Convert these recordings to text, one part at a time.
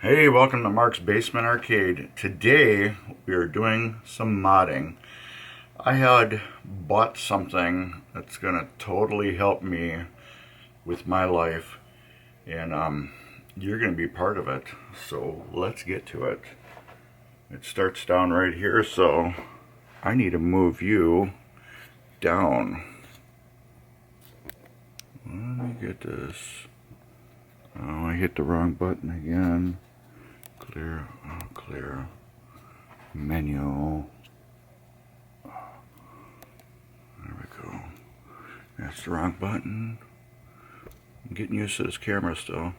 Hey, welcome to Mark's Basement Arcade. Today we are doing some modding. I had bought something that's gonna totally help me with my life, and you're gonna be part of it. So let's get to it. It starts down right here, so I need to move you down. Let me get this. Oh, I hit the wrong button again. Clear, clear. Menu. There we go. That's the wrong button. I'm getting used to this camera still.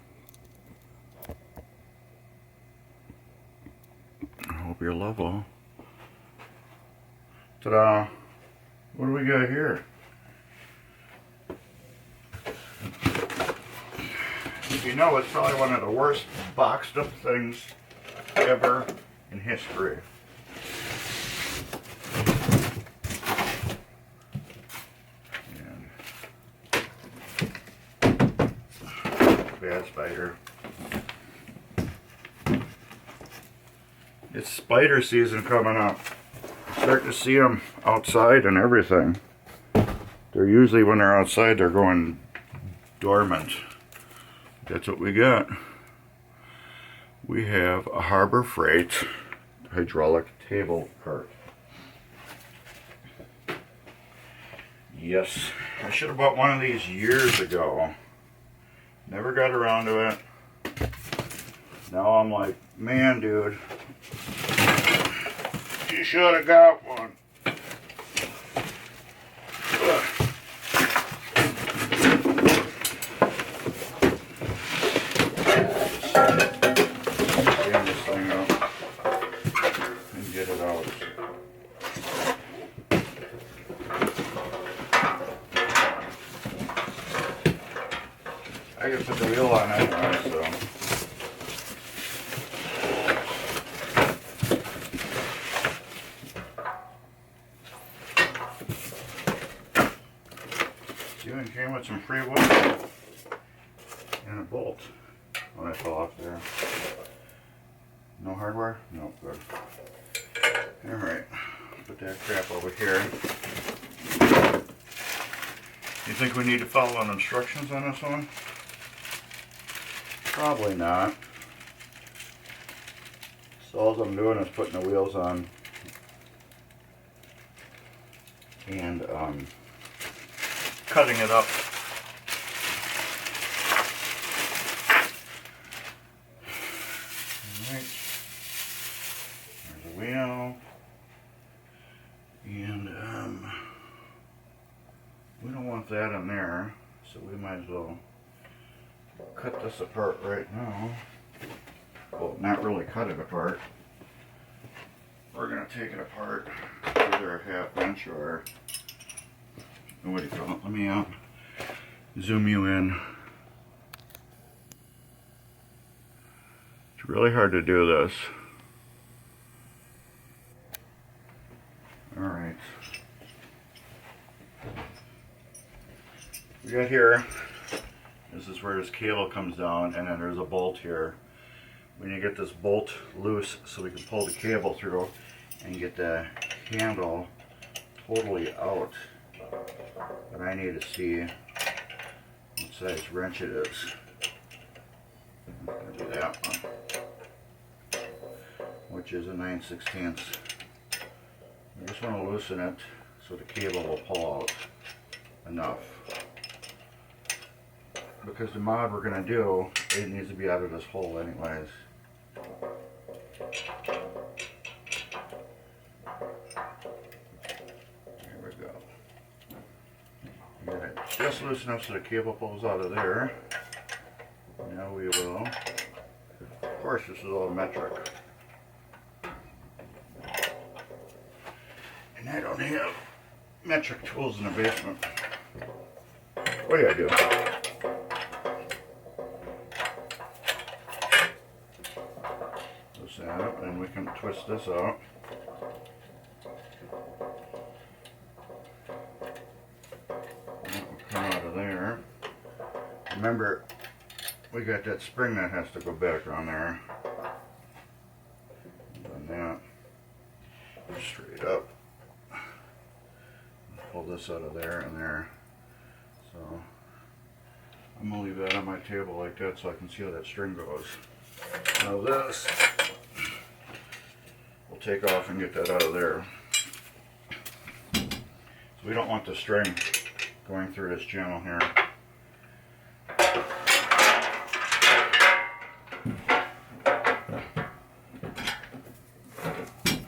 I hope you're level. Ta-da! What do we got here? If you know, it's probably one of the worst boxed up things ever in history. And bad spider. It's spider season coming up. Start to see them outside and everything. They're usually, when they're outside, they're going dormant. That's what we got. We have a Harbor Freight hydraulic table cart. Yes, I should have bought one of these years ago. Never got around to it. Now I'm like, man, dude, you should have got one. Get it out. I can put the wheel on anyway, so. It even came with some free wood and a bolt. Oh, that fell off there. No hardware? No, good. Alright, put that crap over here. You think we need to follow instructions on this one? Probably not. So all I'm doing is putting the wheels on and cutting it up. Alright, there's a wheel. And we don't want that in there, so we might as well cut this apart right now. Well, not really cut it apart. We're going to take it apart either a half inch or, what do you call it? Let me zoom you in. It's really hard to do this. Alright. We got here, this is where this cable comes down, and then there's a bolt here. We need to get this bolt loose so we can pull the cable through and get the handle totally out. But I need to see what size wrench it is. I'm going to do that one, which is a 9/16. I just want to loosen it so the cable will pull out enough. Because the mod we're going to do, it needs to be out of this hole anyways. There we go. You got it just loose enough so the cable pulls out of there. Now we will, of course this is all metric. And I don't have metric tools in the basement. Oh yeah, I do. Loosen that up and we can twist this out. That will come out of there. Remember, we got that spring that has to go back on there. it up. Pull this out of there and there. So I'm gonna leave that on my table like that so I can see how that string goes. Now this, we'll take off and get that out of there. So we don't want the string going through this channel here.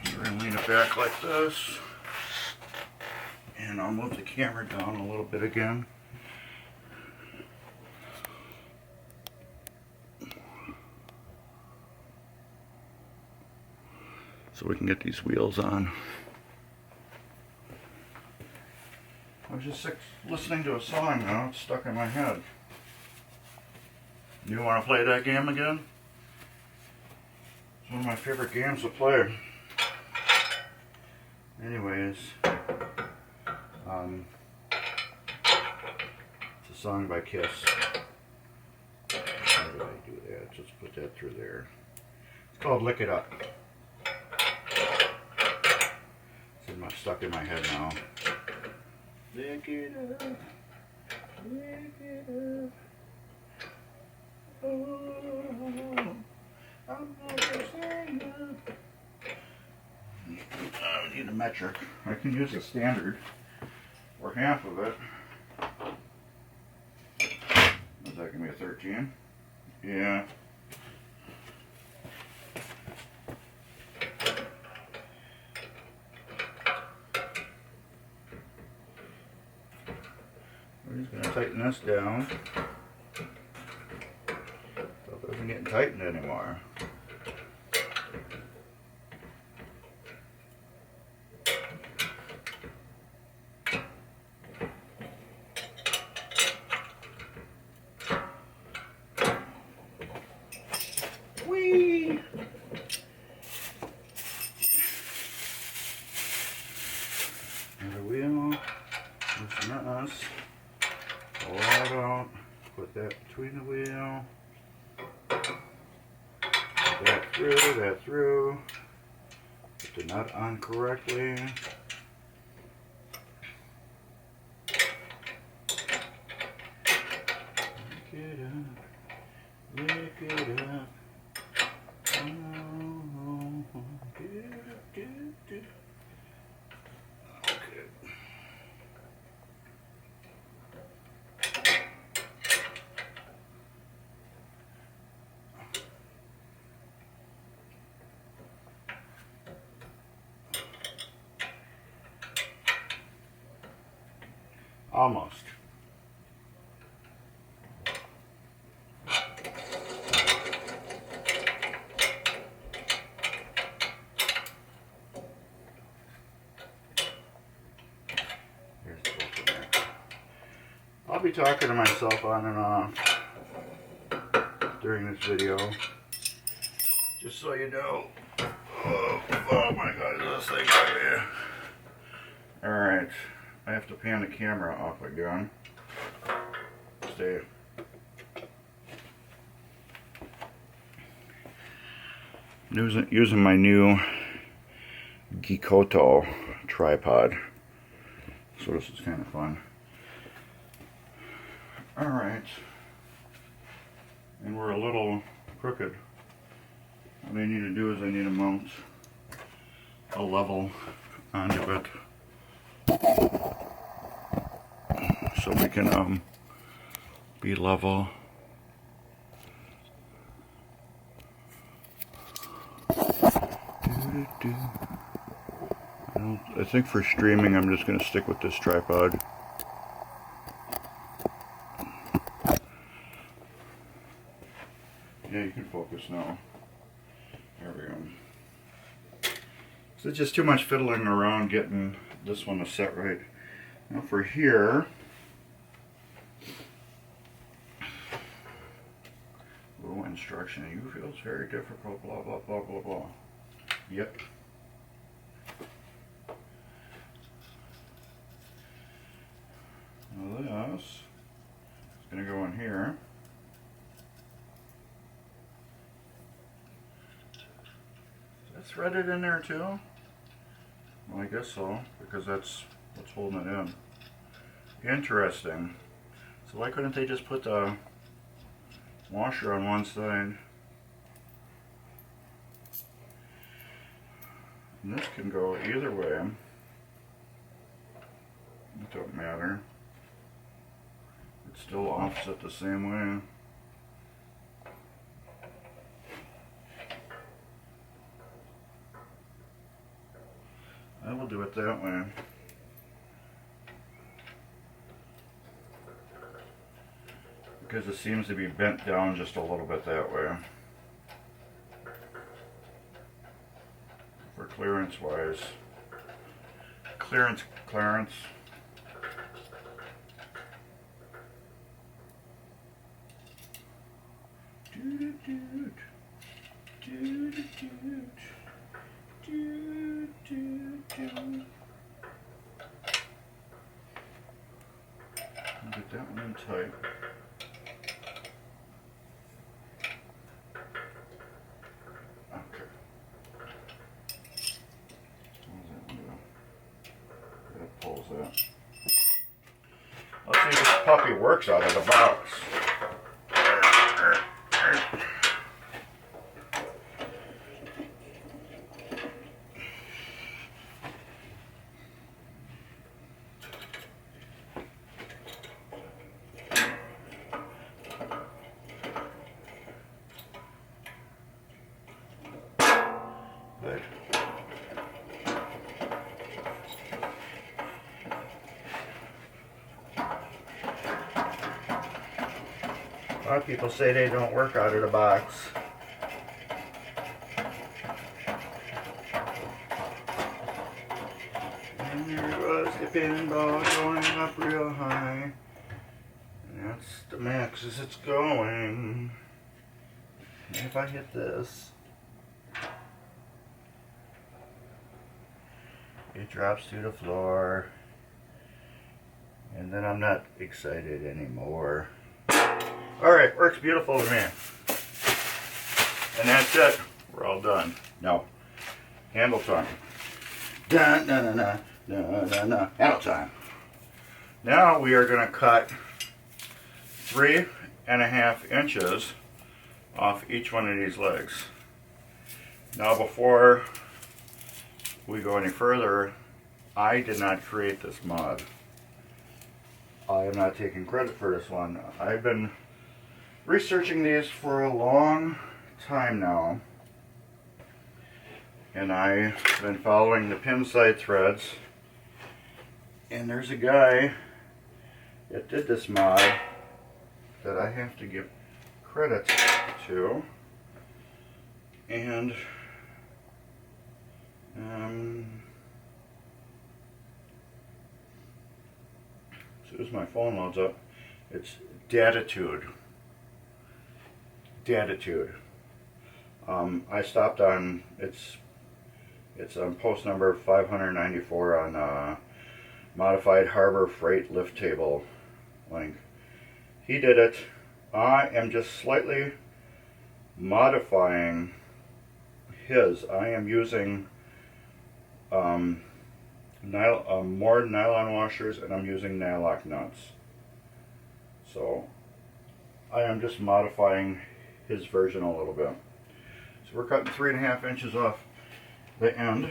So we're gonna lean it back like this. And I'll move the camera down a little bit again. So we can get these wheels on. I was just listening to a song now, it's stuck in my head. You want to play that game again? It's one of my favorite games to play. Anyways, it's a song by Kiss. How do I do that? Just put that through there. It's called Lick It Up. It's stuck in my head now. Lick it up, lick it up. Oh, I'm gonna stand up. I need a metric. I can use a standard or half of it. Is that gonna be a 13? Yeah. We're just going to tighten this down so it doesn't get tightened anymore. Whee! Another wheel. Loosen this. Pull that out, put that between the wheel, put that through, put the nut on correctly. Lick it up, lick it up. Oh, do. Okay. Almost. Here's the bolt in there. I'll be talking to myself on and off during this video, just so you know. Oh my God, is this thing heavy? Alright. I have to pan the camera off again. Stay. Using my new Gikoto tripod. So this is kind of fun. Alright. And we're a little crooked. What I need to do is I need to mount a level onto it. So we can be level. I think for streaming I'm just going to stick with this tripod. Yeah, you can focus now. There we go. So it's just too much fiddling around getting this one to set right. Now for here, little instruction. You feel it's very difficult, blah, blah, blah, blah, blah. Yep. Now this is going to go in here. Is that threaded in there too? Well, I guess so, because that's what's holding it in. Interesting. So why couldn't they just put the washer on one side? And this can go either way. It don't matter. It still offset the same way. I will do it that way. Because it seems to be bent down just a little bit that way. For clearance wise. Clearance. Get that one in tight. Okay. That pulls that. Let's see if this puppy works out of the box. Good. A lot of people say they don't work out of the box. And there was the pinball going up real high. And that's the max as it's going. And if I hit this, it drops to the floor. And then I'm not excited anymore. Alright, works beautiful to me. And that's it. We're all done. Now, handle time. Dun, dun, dun, dun, dun, dun, dun. Handle time. Now we are going to cut 3.5 inches off each one of these legs. Now before we go any further, I did not create this mod. I am not taking credit for this one. I've been researching these for a long time now, and I've been following the pin side threads, and there's a guy that did this mod that I have to give credit to, and as soon as my phone loads up, it's Datitude. I stopped on it's on post number 594 on modified harbor freight lift table link. He did it. I am just slightly modifying his. I am using more nylon washers, and I'm using nylock nuts. So I am just modifying his version a little bit. So we're cutting 3.5 inches off the end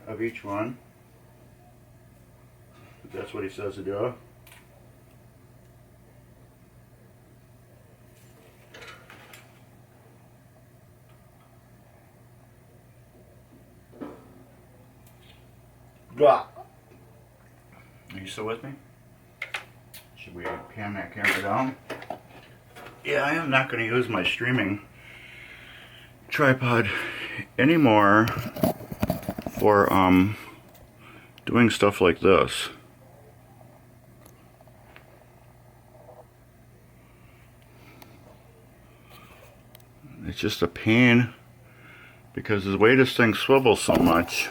of each one. That's what he says to do. Are you still with me? Should we pan that camera down? Yeah, I am not going to use my streaming tripod anymore for doing stuff like this. It's just a pain because the way this thing swivels so much,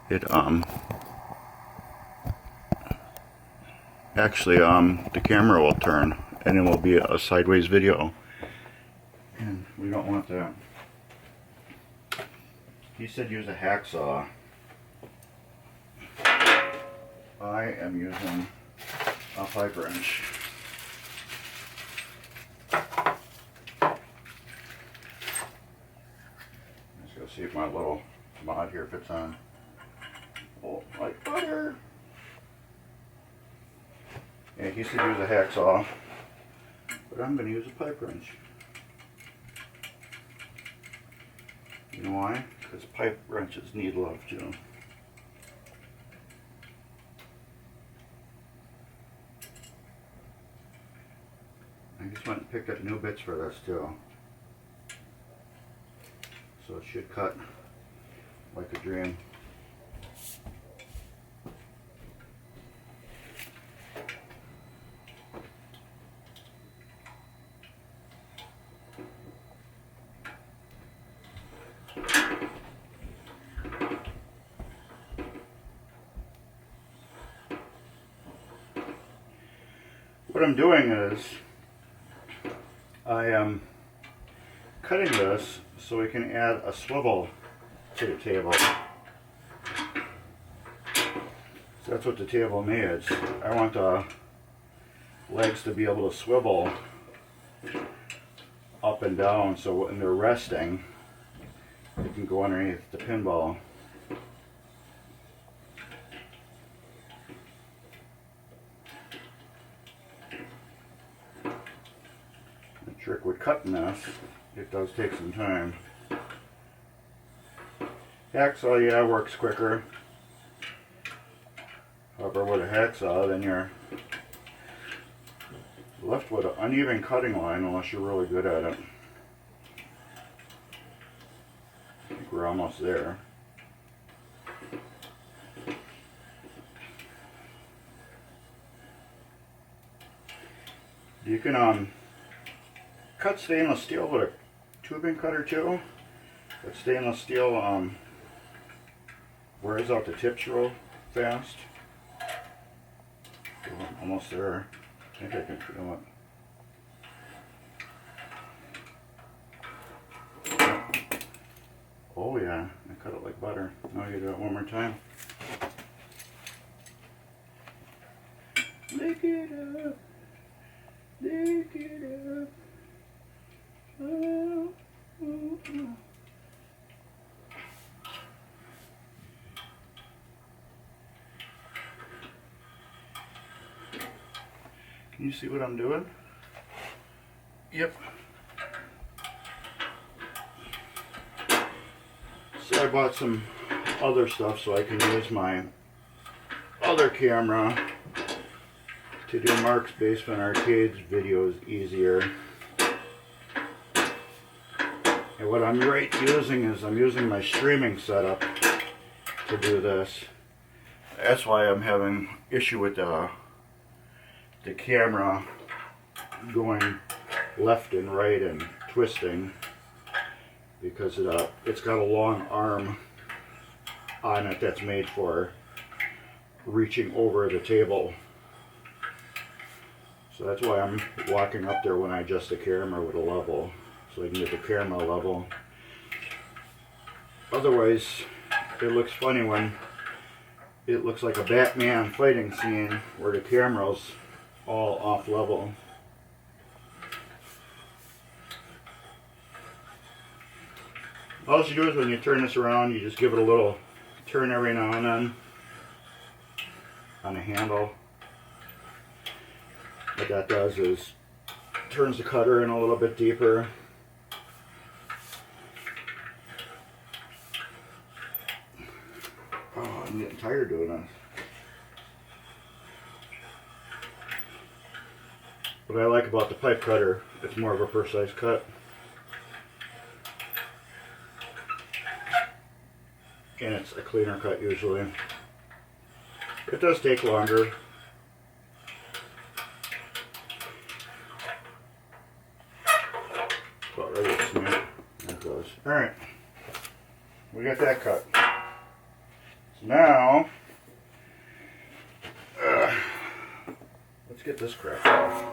it actually the camera will turn and it will be a sideways video, and we don't want that. He said use a hacksaw. I am using a pipe wrench. Let's go see if my little mod here fits on. Oh, like butter. Yeah, he used to use a hacksaw, but I'm going to use a pipe wrench. You know why? Because pipe wrenches need love too. I just went and picked up new bits for this too. So it should cut like a dream. What I'm doing is I am cutting this so we can add a swivel to the table. So that's what the table needs. I want the legs to be able to swivel up and down so when they're resting, they can go underneath the pinball. The trick with cutting this, it does take some time. Hacksaw, yeah, works quicker. However, with a hacksaw, then you're left with an uneven cutting line unless you're really good at it. I think we're almost there. You can cut stainless steel with a tubing cutter too. But stainless steel wears out the tips real fast. So I'm almost there. I think I can feel it. Oh yeah, I cut it like butter. Now you do it one more time. Lick it up. Lick it up. Oh, oh, oh. Can you see what I'm doing? Yep. So I bought some other stuff so I can use my other camera to do Mark's Basement Arcades videos easier. And what I'm using is I'm using my streaming setup to do this. That's why I'm having issue with the camera going left and right and twisting, because it's got a long arm on it that's made for reaching over the table. So that's why I'm walking up there when I adjust the camera with a level, so I can get the camera level. Otherwise, it looks funny when it looks like a Batman fighting scene where the camera's all off level. All you do is when you turn this around, you just give it a little turn every now and then on the handle. What that does is turns the cutter in a little bit deeper. Oh, I'm getting tired doing this. What I like about the pipe cutter, it's more of a precise cut. And it's a cleaner cut usually. It does take longer. About ready to snap. There it goes. Alright. We got that cut. So now, let's get this crap off.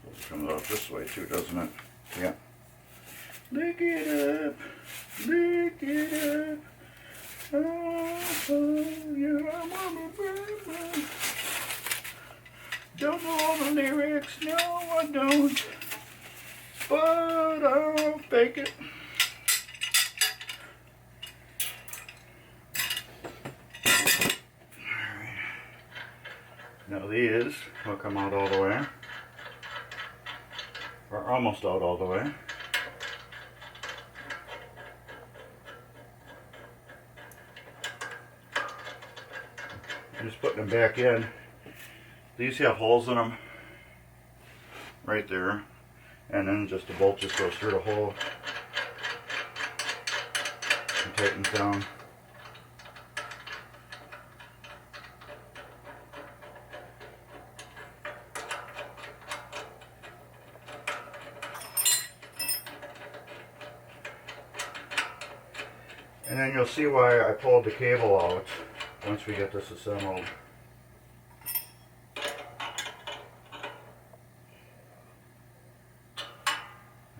It comes out this way too, doesn't it? Yeah. Lick it up, lick it up. Don't know all the lyrics, no I don't, but I'll fake it. Now these will come out all the way, or almost out all the way. Just putting them back in. These have holes in them right there, and then just the bolt just goes through the hole and tightens down. And then you'll see why I pulled the cable out once we get this assembled.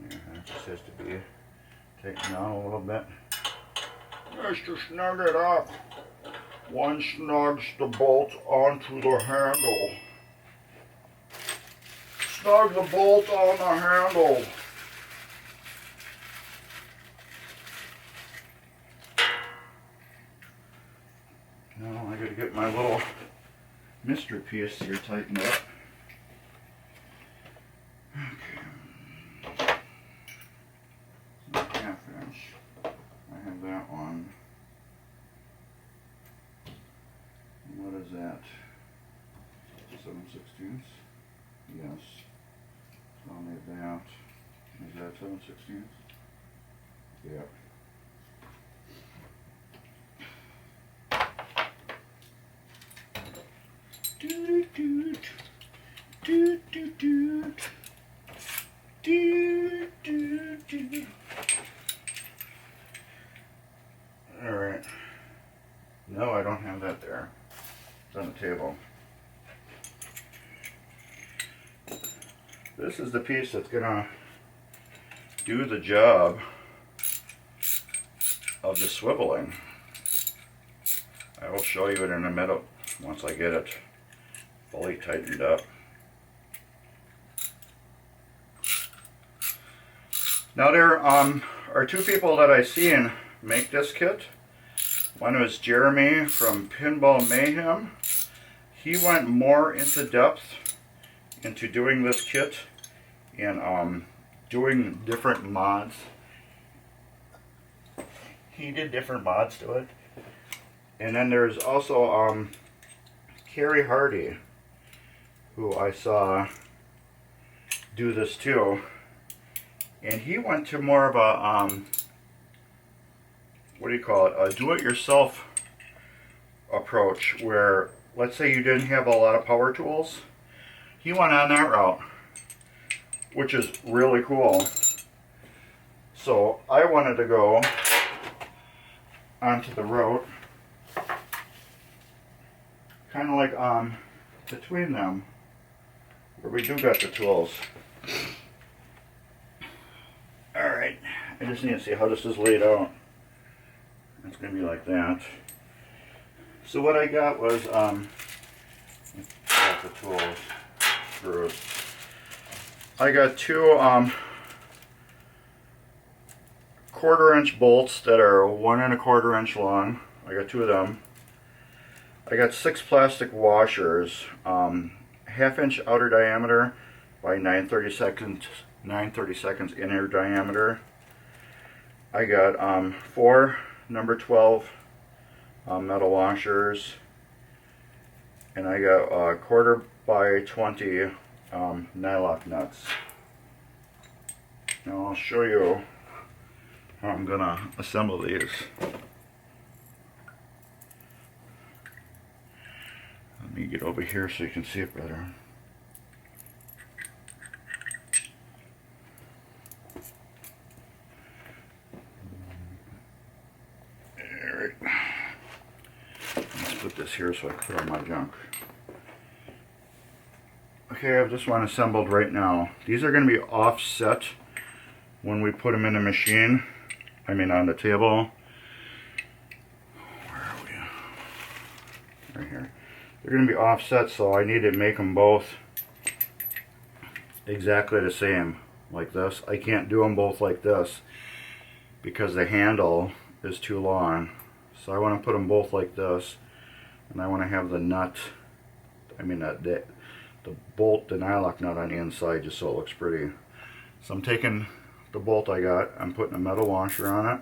Yeah, that just has to be taken down a little bit. Just to snug it up. One snugs the bolt onto the handle. Snug the bolt on the handle. Now I gotta get my little mystery piece here tightened up. Okay. It's a half inch. I have that one. And what is that? 7/16? Yes. So I'll need that. Is that 7/16? Yep. Alright. No, I don't have that there. It's on the table. This is the piece that's gonna do the job of the swiveling. I will show you it in a minute once I get it fully tightened up. Now there are two people that I seen make this kit. One was Jeremy from Pinball Mayhem. He went more into depth into doing this kit and doing different mods. He did different mods to it. And then there's also Carrie Hardy, who I saw do this too, and he went to more of a what do you call it, a do-it-yourself approach, where let's say you didn't have a lot of power tools, he went on that route, which is really cool. So I wanted to go onto the route kind of like between them, where we do got the tools. Alright, I just need to see how this is laid out. It's going to be like that. So what I got was, got the tools, screws. I got two 1/4 inch bolts that are 1 1/4 inch long. I got two of them. I got 6 plastic washers, 1/2 inch outer diameter by 9/32 inner diameter. I got 4 number 12 metal washers, and I got 1/4 by 20 nylock nuts. Now I'll show you how I'm gonna assemble these. Let me get over here so you can see it better. Alright. Let's put this here so I can put on my junk. Okay, I have this one assembled right now. These are going to be offset when we put them in the machine. I mean on the table. they're going to be offset, so I need to make them both exactly the same, like this. I can't do them both like this because the handle is too long. So I want to put them both like this, and I want to have the nut, the bolt, the nylock nut on the inside, just so it looks pretty. So I'm taking the bolt I got, I'm putting a metal washer on it,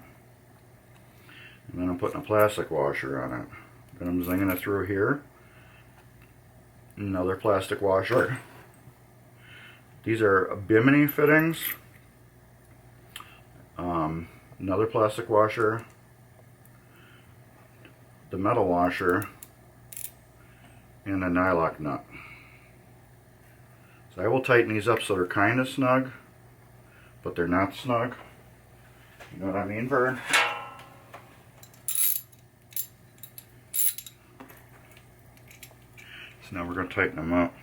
and then I'm putting a plastic washer on it. Then I'm zinging it through here. Another plastic washer. These are bimini fittings. Another plastic washer. The metal washer. And a nylock nut. So I will tighten these up so they're kind of snug, but they're not snug. You know what I mean, Vern? So now we're going to tighten them up.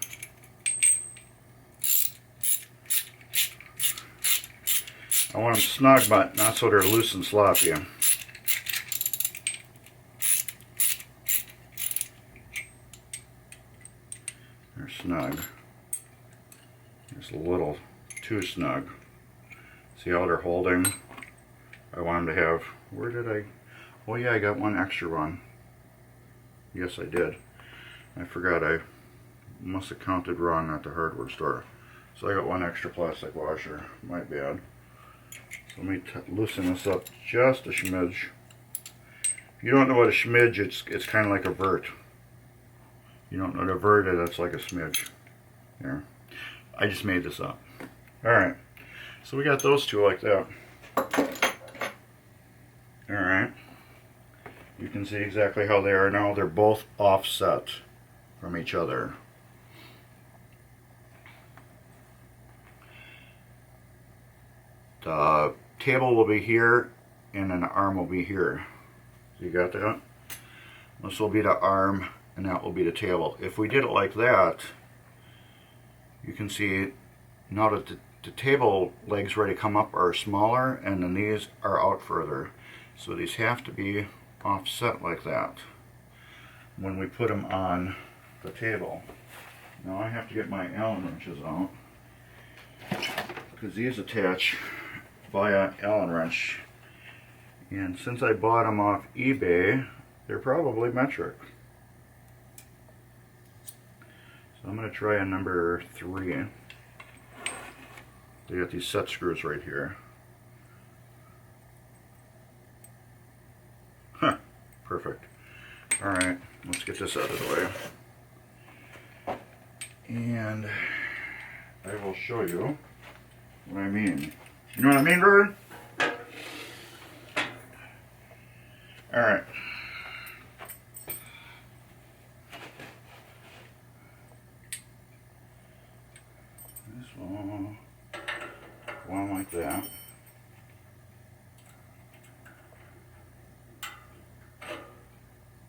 I want them snug, but not so they're loose and sloppy. They're snug. Just a little too snug. See how they're holding? I want them to have, where did I, oh yeah, I got one extra one. Yes, I did. I forgot, I must have counted wrong at the hardware store. So I got one extra plastic washer, my bad. So let me loosen this up just a smidge. If you don't know what a smidge, it's kind of like a vert. You don't know what a vert is, that's like a smidge. There. I just made this up. Alright, so we got those two like that. Alright, you can see exactly how they are now. They're both offset from each other. The table will be here and then the arm will be here. So you got that? This will be the arm and that will be the table. If we did it like that, you can see now that the table legs ready to come up are smaller and then these are out further. So these have to be offset like that when we put them on the table. Now I have to get my Allen wrenches out because these attach via Allen wrench, and since I bought them off eBay, they're probably metric. So I'm going to try a number 3. They got these set screws right here. Huh, perfect. Alright, let's get this out of the way. And I will show you what I mean. You know what I mean, Bird? Alright. This will go on like that.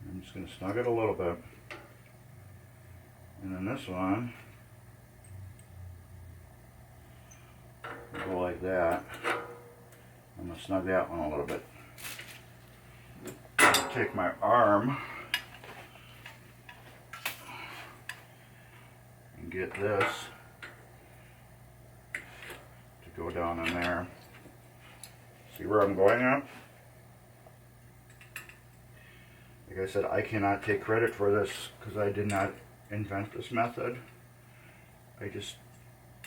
I'm just going to snug it a little bit. And then this one will go like that. I'm going to snug that one a little bit. I'll take my arm and get this to go down in there. See where I'm going at? Like I said, I cannot take credit for this because I did not invent this method. I just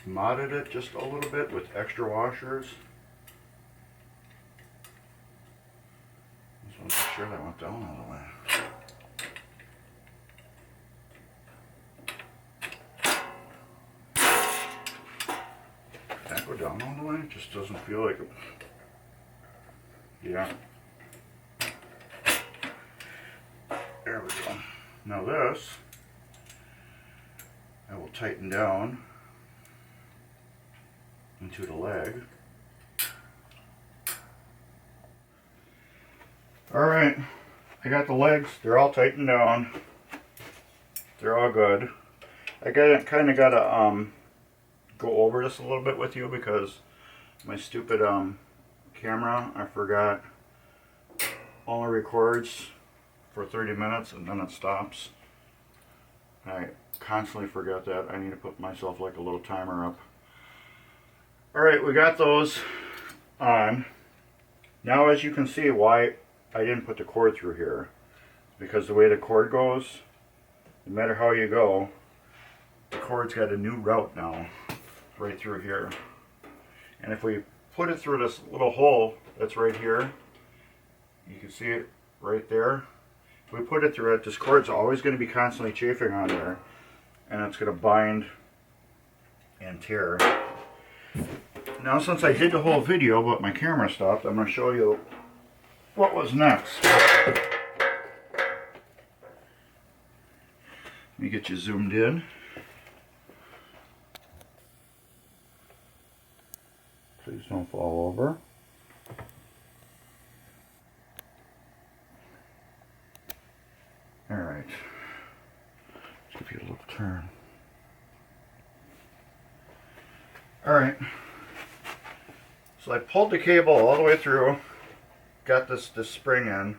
modded it just a little bit with extra washers. Just want to make sure that went down all the way. Did that go down all the way? It just doesn't feel like it. Yeah. There we go. Now this, I will tighten down into the leg. Alright, I got the legs, they're all tightened down. They're all good. I kind of got to go over this a little bit with you because my stupid camera, I forgot, only records for 30 minutes and then it stops. I constantly forget that. I need to put myself like a little timer up. Alright, we got those on. Now as you can see why I didn't put the cord through here. Because the way the cord goes, no matter how you go, the cord's got a new route now, right through here. And if we put it through this little hole that's right here, you can see it right there. If we put it through it, this cord's always going to be constantly chafing on there, and it's going to bind and tear. Now since I did the whole video but my camera stopped, I'm going to show you what was next. Let me get you zoomed in. Please don't fall over. Alright. Let's give you a little turn. Alright. So I pulled the cable all the way through, got this spring in,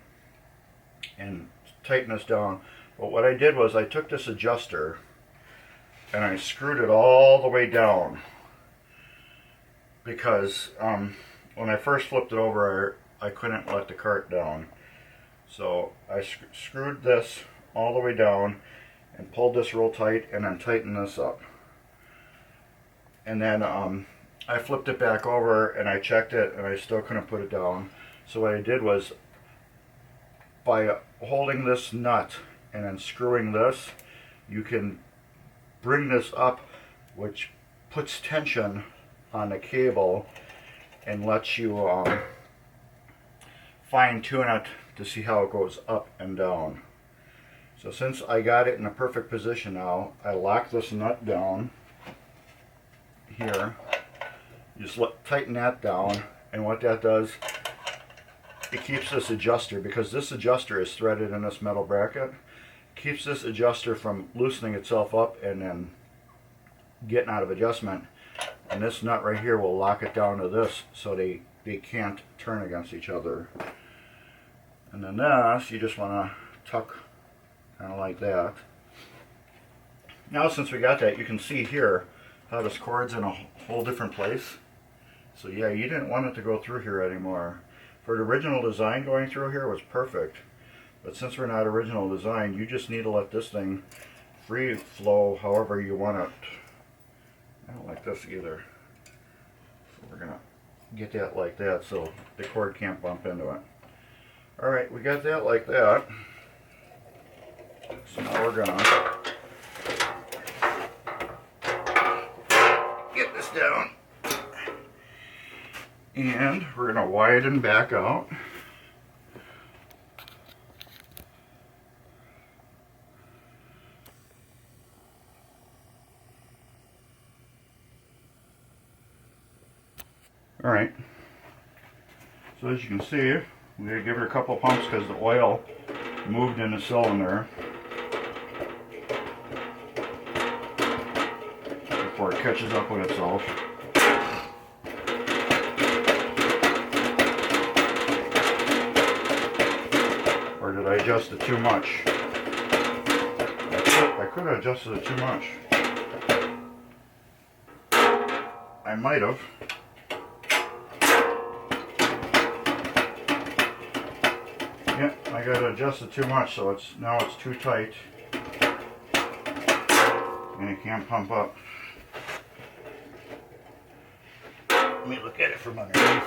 and tightened this down. But what I did was I took this adjuster and I screwed it all the way down. Because when I first flipped it over, I couldn't let the cart down. So I screwed this all the way down and pulled this real tight and then tightened this up. And then I flipped it back over and I checked it and I still couldn't put it down. So what I did was, by holding this nut and then screwing this, you can bring this up, which puts tension on the cable and lets you fine tune it to see how it goes up and down. So since I got it in a perfect position now, I lock this nut down here. You just tighten that down, and what that does, it keeps this adjuster, because this adjuster is threaded in this metal bracket, keeps this adjuster from loosening itself up and then getting out of adjustment. And this nut right here will lock it down to this so they can't turn against each other. And then this, you just want to tuck kind of like that. Now since we got that, you can see here how this cord's in a whole different place. So yeah, you didn't want it to go through here anymore. For the original design, going through here was perfect. But since we're not original design, you just need to let this thing free flow however you want it. I don't like this either. So we're going to get that like that so the cord can't bump into it. Alright, we got that like that. So now we're going to get this down. And we're going to widen back out. Alright, so as you can see, we gotta give it a couple pumps because the oil moved in the cylinder before it catches up with itself. Or did I adjust it too much? I could have adjusted it too much. I might have. Yeah, I got to adjust it too much, so now it's too tight, and it can't pump up. Let me look at it from underneath.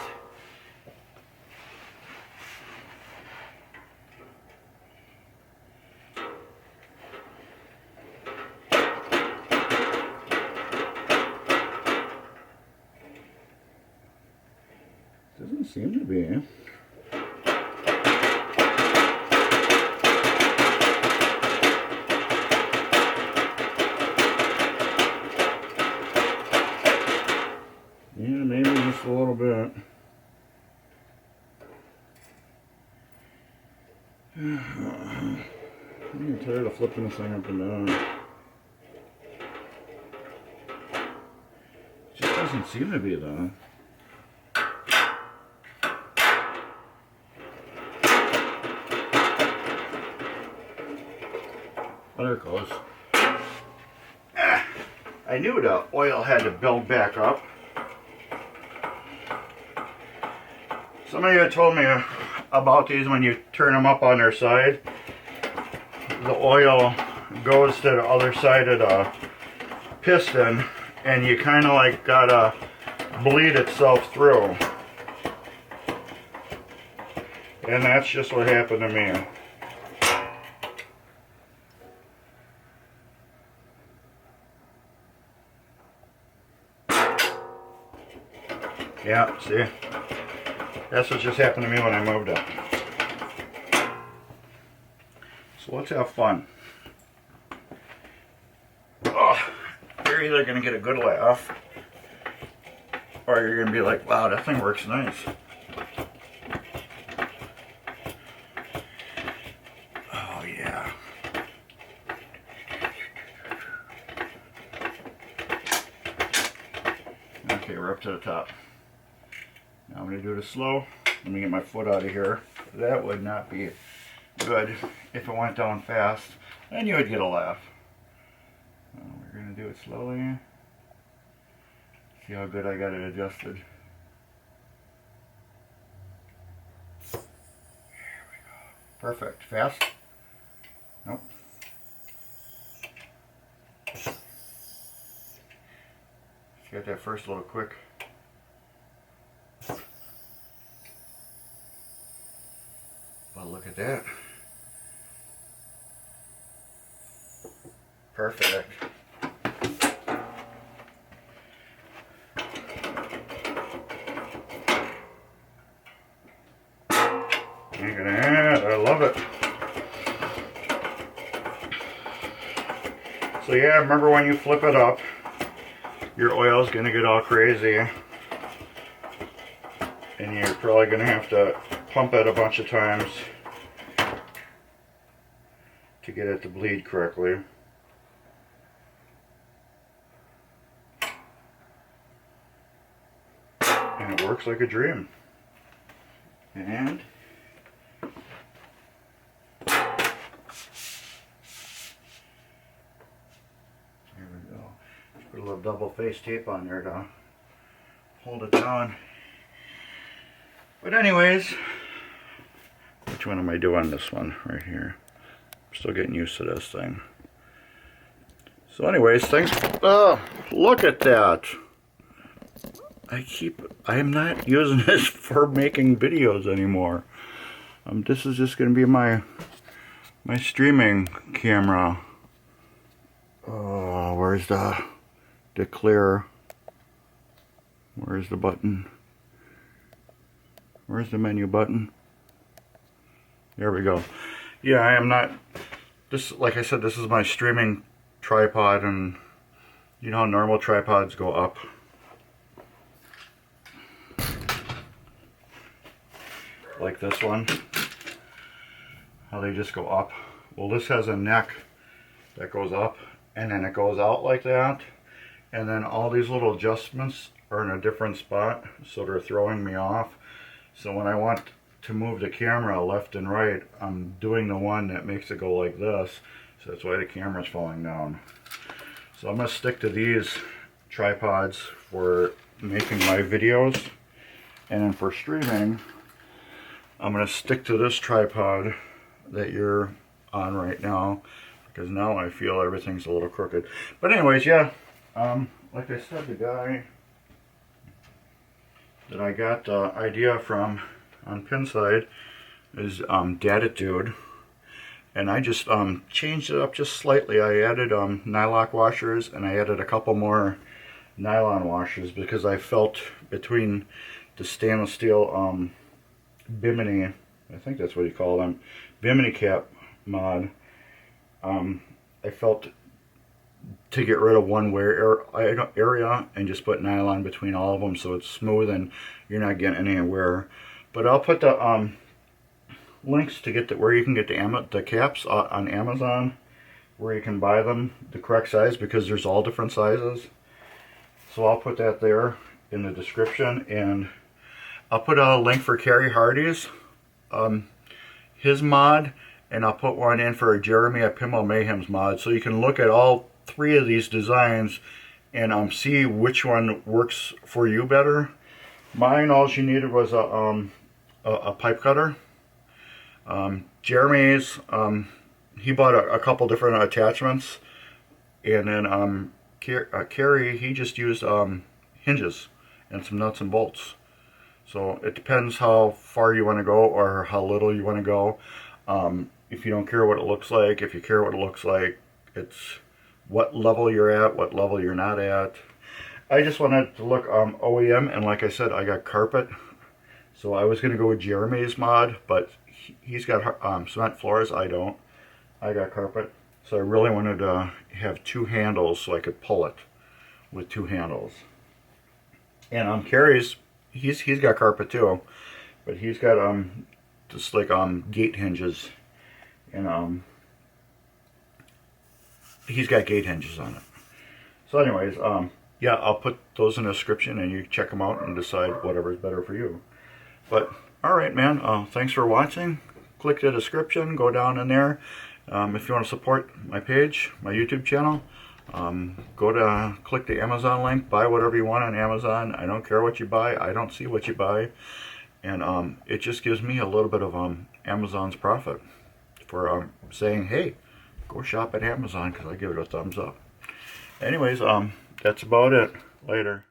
Doesn't seem to be. Yeah, maybe just a little bit. I'm tired of flipping this thing up and down. It just doesn't seem to be though. There it goes. I knew the oil had to build back up. Somebody had told me about these. When you turn them up on their side, the oil goes to the other side of the piston, and you kind of like gotta bleed itself through. And that's just what happened to me. Yeah, see? That's what just happened to me when I moved it. So let's have fun. Oh, you're either going to get a good laugh, or you're going to be like, wow, that thing works nice. Oh, yeah. Okay, we're up to the top. Now I'm going to do it slow. Let me get my foot out of here. That would not be good if it went down fast. Then you would get a laugh. We're going to do it slowly. See how good I got it adjusted. There we go. Perfect. Fast? Nope. Got that first little quick. Well, look at that. Perfect. Look at that. I love it. So yeah, remember when you flip it up, your oil's going to get all crazy. And you're probably going to have to pump it a bunch of times to get it to bleed correctly. And it works like a dream. And there we go. Just put a little double face tape on there to hold it down. But anyways, which one am I doing? This one right here. I'm still getting used to this thing. So anyways, thanks. Oh, look at that. I am not using this for making videos anymore. This is just going to be my streaming camera. Oh, where's the clear? Where's the button? Where's the menu button? There we go. Yeah, I am not, this, like I said, this is my streaming tripod, and you know how normal tripods go up. Like this one. How they just go up. Well, this has a neck that goes up, and then it goes out like that. And then all these little adjustments are in a different spot, so they're throwing me off. So when I want to move the camera left and right, I'm doing the one that makes it go like this. So that's why the camera's falling down. So I'm going to stick to these tripods for making my videos. And then for streaming, I'm going to stick to this tripod that you're on right now. Because now I feel everything's a little crooked. But anyways, yeah. Like I said, the guy that I got the idea from on Pinside is Daditude, and I just changed it up just slightly. I added nylock washers, and I added a couple more nylon washers because I felt between the stainless steel bimini, I think that's what you call them, bimini cap mod, I felt to get rid of one wear area and just put nylon between all of them so it's smooth and you're not getting any wear. But I'll put the links to get where you can get the caps on Amazon, where you can buy them the correct size, because there's all different sizes. So I'll put that there in the description, and I'll put a link for Kerry Hardy's his mod, and I'll put one in for Jeremy at Pinball Mayhem's mod, so you can look at all three of these designs and see which one works for you better. Mine, all you needed was a pipe cutter. Jeremy's, he bought a couple different attachments, and then Carrie, he just used hinges and some nuts and bolts. So it depends how far you want to go or how little you want to go. If you don't care what it looks like, if you care what it looks like, it's what level you're at, what level you're not at. I just wanted to look OEM, and like I said, I got carpet. So I was going to go with Jeremy's mod, but he's got cement floors, I don't. I got carpet. So I really wanted to have two handles so I could pull it with two handles. And Carrie's, he's got carpet too, but he's got just like gate hinges, and he's got gate hinges on it. So anyways, yeah, I'll put those in the description and you check them out and decide whatever is better for you. But alright, man, thanks for watching. Click the description, go down in there. If you want to support my page, my YouTube channel, click the Amazon link, buy whatever you want on Amazon. I don't care what you buy, I don't see what you buy, and it just gives me a little bit of Amazon's profit for saying, hey, go shop at Amazon, because I give it a thumbs up. Anyways, that's about it. Later.